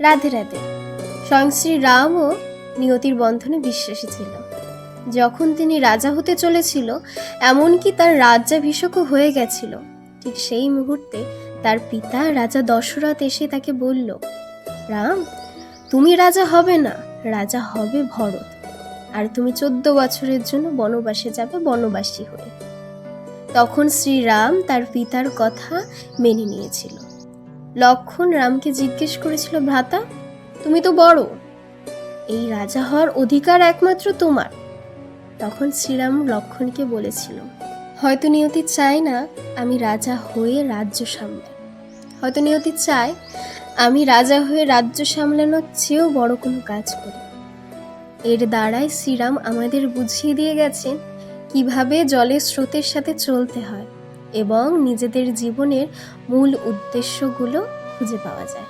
রাধে রাধে। স্বয়ং শ্রী রামও নিয়তির বন্ধনে বিশ্বাসী ছিল। যখন তিনি রাজা হতে চলেছিল, এমনকি তার রাজ্যাভিষেকও হয়ে গেছিল, ঠিক সেই মুহূর্তে তার পিতা রাজা দশরথ এসে তাকে বলল, রাম, তুমি রাজা হবে না, রাজা হবে ভরত, আর তুমি 14 বছরের জন্য বনবাসে যাবে বনবাসী হয়ে। তখন শ্রীরাম তার পিতার কথা মেনে নিয়েছিল। লক্ষ্মণ রামকে জিজ্ঞেস করেছিল, ভ্রাতা, তুমি তো বড়, এই রাজা হওয়ার অধিকার একমাত্র তোমার। তখন শ্রীরাম লক্ষ্মণকে বলেছিল, হয়তো নিয়তি চায় না আমি রাজা হয়ে রাজ্য সামলাই, হয়তো নিয়তি চায় আমি রাজা হয়ে রাজ্য সামলানোর চেয়েও বড় কোনো কাজ করি। এর দ্বারাই শ্রীরাম আমাদের বুঝিয়ে দিয়ে গেছেন কিভাবে জলের স্রোতের সাথে চলতে হয় এবং নিজেদের জীবনের মূল উদ্দেশ্যগুলো খুঁজে পাওয়া যায়।